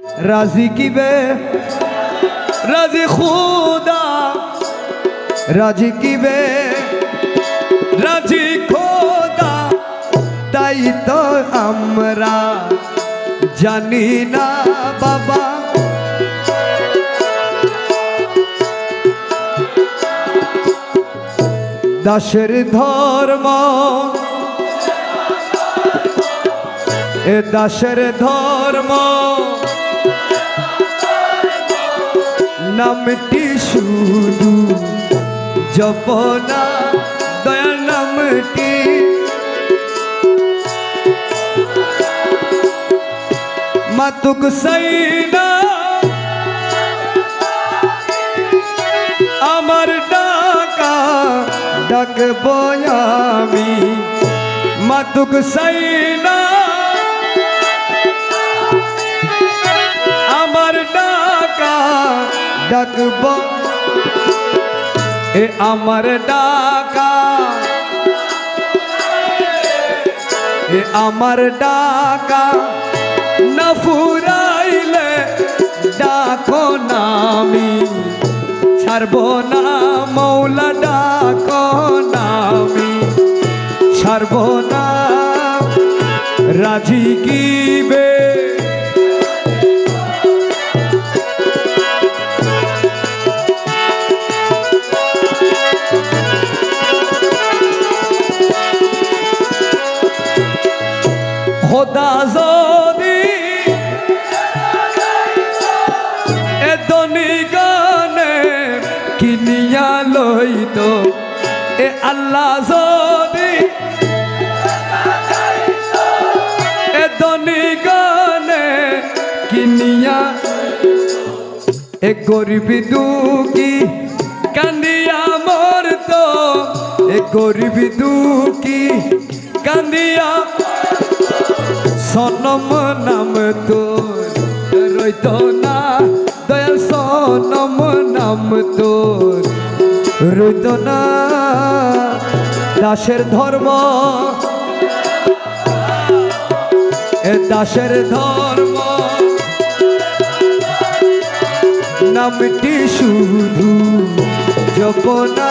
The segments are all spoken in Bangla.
राजी की बे राजी खुदा राजी की बे राजी खुदा ताई तो हमरा जानी ना बाबा दासेर धर्म ए दासेर धर्म नामटी शुधु जपना दया नामटी मातुक सैना आमार डाका डाकबो आमी मातुक सैना आमार डाका डाकबो ए आमार डाका ए आमार डाका ना फुराइले डाको नामी ছাড়বো না মৌলা ডাকো নামি ছাড়বো না রাজি কিবে খোদা যদি এ দনিগানে কিনিয়া লইতো এ আল্লাহ যদি এ দনিগানে কিনিয়া এ গরিব দুঃখী কান্দিয়া মরতো এ গরিব দুঃখী কান্দিয়া সনম নাম তোর রইতো না দয়াল সনম নাম তোর রইতো না দাসের ধর্ম এ দাসের ধর্ম নামটি শুধু জপনা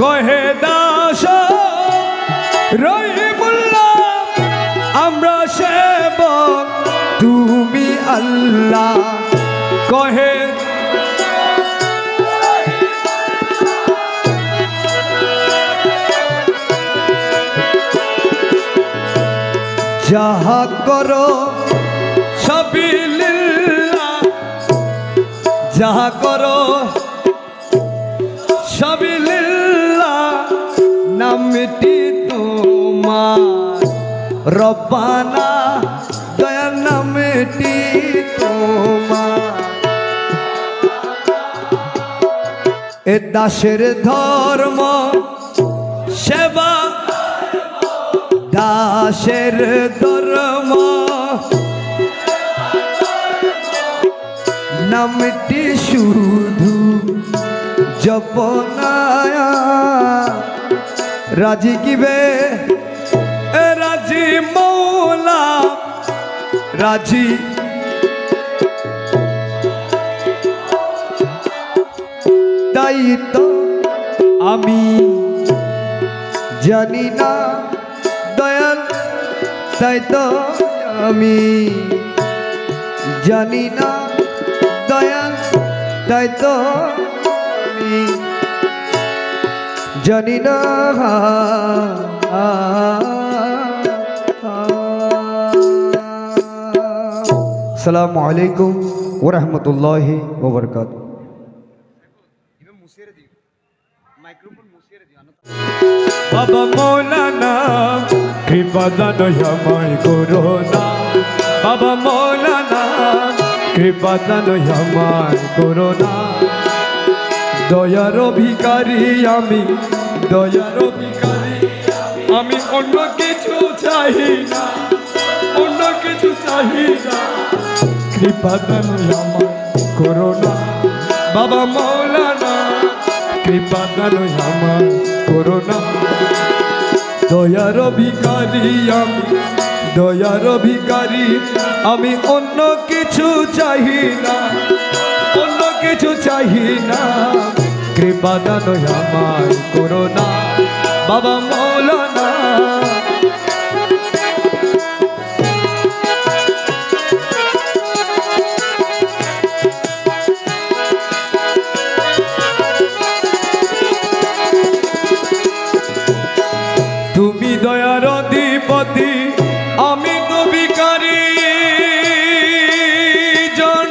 কহে দাস রহিমুল্লাহ আমরা সেবক তুমি আল্লাহ কহে যাহা করো সবই লিল্লাহ যাহা করো সবই লিল্লাহ নামটি তোমার রব্বানা দয়া নামটি তোমার এ দাসের ধর্ম সেবা দাসের ধর্ম নামটি শুধু জপনায়া রাজি কিবে এ রাজি মৌলা রাজি তাই তো আমি জানি না দয়াল তাই তো আমি জানি না দয়াল তাই তো আমি জানি না আসসালামু আলাইকুম ওয়া রাহমাতুল্লাহি ওয়া বারাকাতুহু বাবা মৌলানা কৃপা দান আমায় করো না বাবা মৌলানা কৃপা দান আমায় করো না দয়ার ভিখারি আমি দয়ার ভিখারি আমি আমি অন্য কিছু চাই না, অন্য কিছু চাই না, কৃপা দান আমার করো না বাবা মৌলানা, কৃপা দান আমার করো না। দয়ার ভিখারি আমি, দয়ার ভিখারি আমি, অন্য কিছু চাই না, অন্য কিছু চাই না, কৃপা দান আমার করো না বাবা মৌলানা। তুমি দয়ার অধিপতি, আমি তো ভিখারি জন,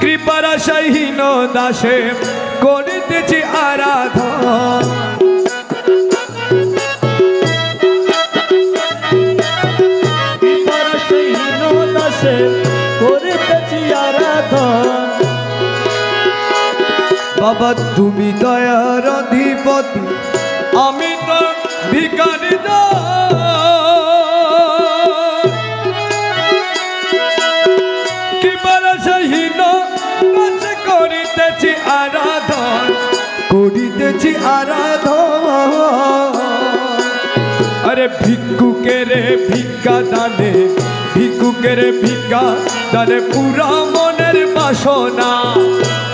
কৃপার আশাহীন দাসে করিতেছি আরাধন। কৃপার আশাহীন দাসে করিতেছি আরাধন। বাবা তুমি দয়ার অধিপতি, আমি তো ভিখারি কৃপার আশাহীন দাসে করিতেছি আরাধন, করিতেছি আরাধন। আরে ভিক্ষুকের ভিক্ষা দানে, ভিক্ষুকের ভিক্ষা দানে পুরা মনের বাসনা,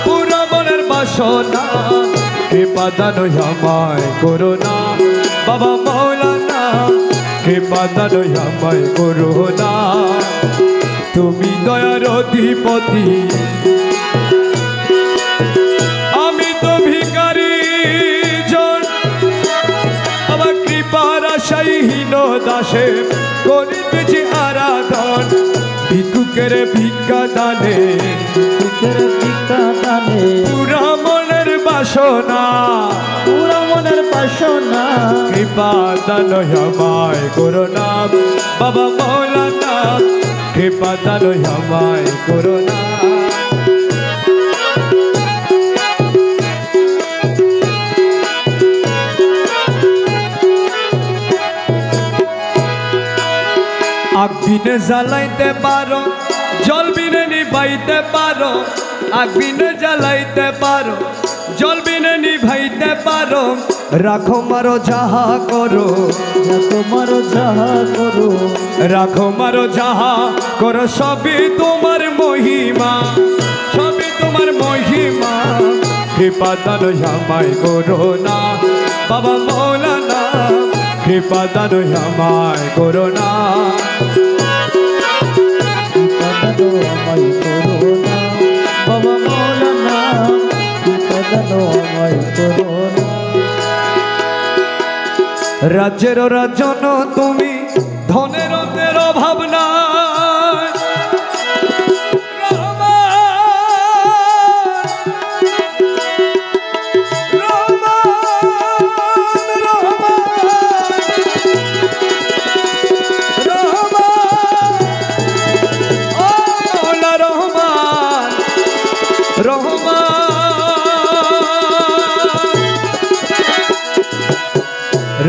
পুরা মনের বাসনা, কৃপা দান আমায় করো না বাবা মৌলানা, কৃপা দান আমায় করো না। তুমি দয়ার অধিপতি, আমি তো ভিখারি জন, আমার কৃপার আশাহীন দাসে করিতেছি আরাধন। ভিক্ষুকের ভিক্ষা দানে, ভিক্ষুকের ভিক্ষা দানে পুরা মনের বাসনা, পুরা মনের বাসনা, কৃপা দান আমায় করো না বাবা মৌলানা, কৃপা দান আমায় করো না। আগ বিনে জ্বালাইতে পারো, জল বিনে নিভাইতে পারো, আগ বিনে জ্বালাইতে পারো, জল বিনে নিভাইতে পারো, রাখো মারো যাহা করো, তোমার যাহা করো, রাখো মারো যাহা করো, সবই তোমার মহিমা, সবই তোমার মহিমা, কৃপা দান আমায় করো না বাবা মৌলানা, কৃপা দান আমায় করো না। কৃপা দান আমায় করো না বাবা মৌলানা, কৃপা দান আমায় করো না। রাজ্যের রাজন তুমি, ধনের অন্তের অভাব নাই,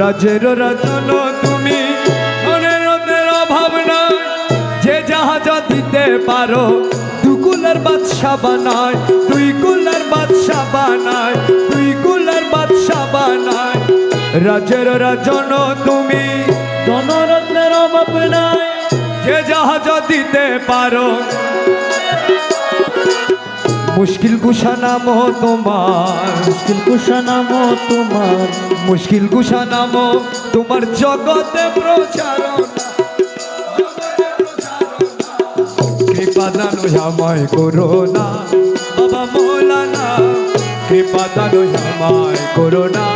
রাজের রাজন তুমি, ধনের অভাব নাই, যে যাহা যা দিতে পারো, দুই কুলের বাদশা বানায়, দুই কুলের বাদশা বানায়, দুই কুলের বাদশা বানায়। রাজের রাজন তুমি, ধনরত্নের অভাব নাই, যে যাহা যা দিতে পারো, মুশকিল কুশা নাম তোমার, মুশকিল কুশা নাম তোমার, মুশকিল কুশা নাম তোমার, জগতে প্রচারণা, কৃপা দান আমায় করো না বাবা মৌলানা, কৃপা দান আমায় করো না।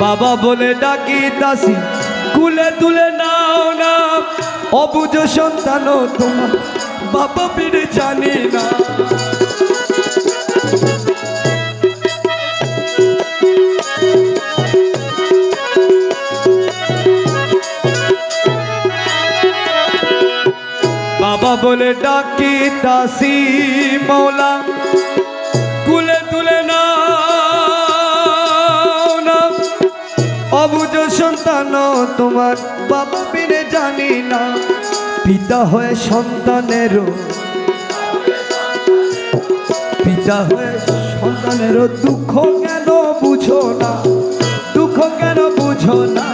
বাবা বলে ডাকি দাসী, কুলে তুলে নাও না, অবুঝ সন্তান তোমার বাবা পীরে জানি না। বাবা বাবা বলে ডাকি তাসি মৌলা কুলে তুলে না অবুঝ সন্তান তোমার বাবা বিনে জানি না পিতা হয়ে সন্তানেরও পিতা হয়ে সন্তানেরও দুঃখ কেন বুঝো না দুঃখ কেন বুঝো না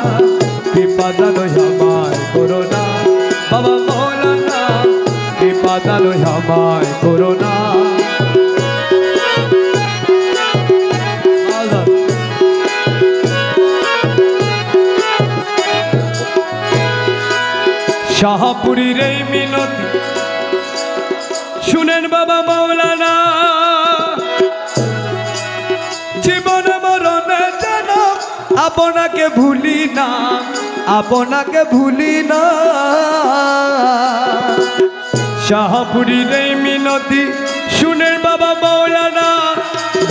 কৃপা দান আমায় করো না বাবা মৌলানা কৃপা দান আমায় করো না শাহপুরীর এই মিনতি শুনেন বাবা মৌলানা জীবন মরণে যেন আপনাকে ভুলি না আপনাকে ভুলি না শাহপুরীর এই মিনতি শুনেন বাবা মৌলানা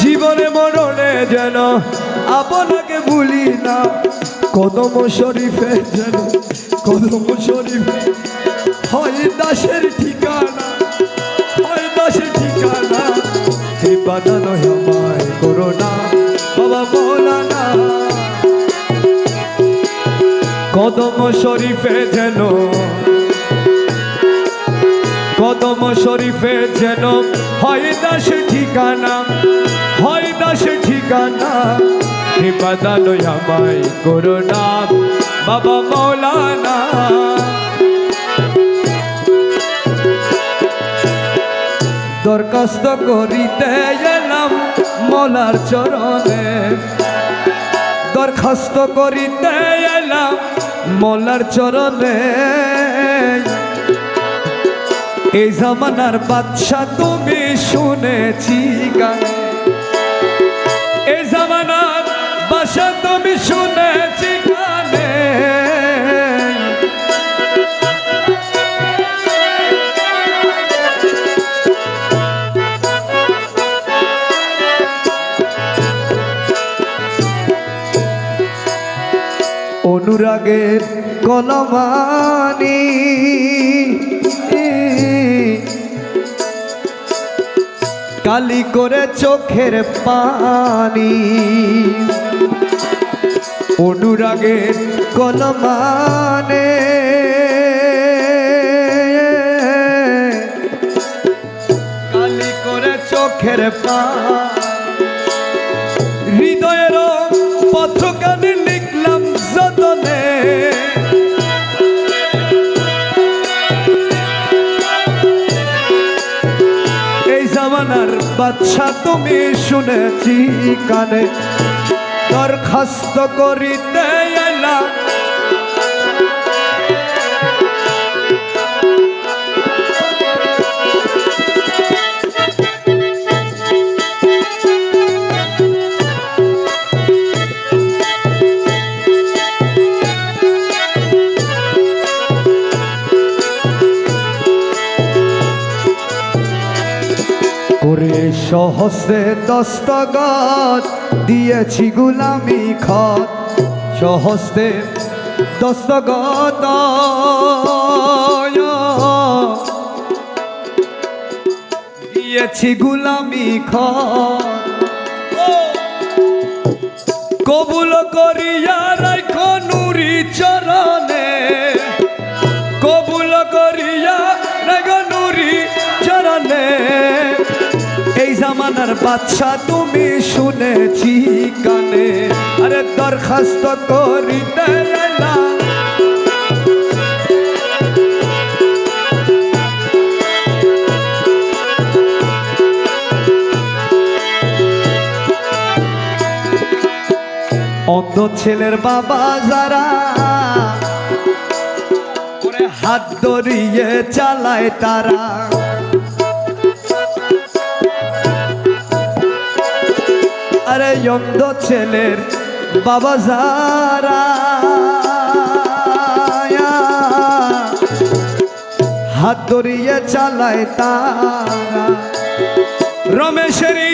জীবনে মরণে যেন আপনাকে ভুলি না কদম শরীফে যেন কদম শরীফে হয় দাসের ঠিকানা হয় দাসের ঠিকানা কৃপা দান আমায় করো না বাবা মৌলানা কদম শরীফে যেন কদম শরীফে যেন হয় দাসের ঠিকানা হয় দাসের ঠিকানা কৃপা দান আমায় করো না বাবা মৌলানা দরখাস্ত করিতে এলাম মৌলার চরণে দরখাস্ত করিতে এলাম মৌলার চরণে এই জামানার বাদশা তুমি শুনেছি গানে এই জামানার বাদশা তুমি শুনেছি গানে অনুরাগের কলমানি কালি করে চোখের পানি অনুরাগের কলমানে কালি করে চোখের পানি হৃদয়ের পথখানি লিখলাম যতনে এই জামানার বাদশা তুমি শুনেছি কানে দরখাস্ত করিতে এলাম করে সহস্রে দস্তগত দিয়েছি গুলামি খত সহস্রে দস্তগত দিয়েছি গুলামি খত কবুল করিয়া রাখো নুরি চরণে কবুল করিয়া রাখো নুরি চরণে এই জামানার বাদশা তুমি শুনেছি কানে আরে দরখাস্ত করিতে এলাম অন্ধ ছেলের বাবা যারা ওরে হাত ধরিয়ে চালায় তারা আরে অন্ধ ছেলের বাবা যারা হাত ধরিয়ে চালায় তারা রমেশেরই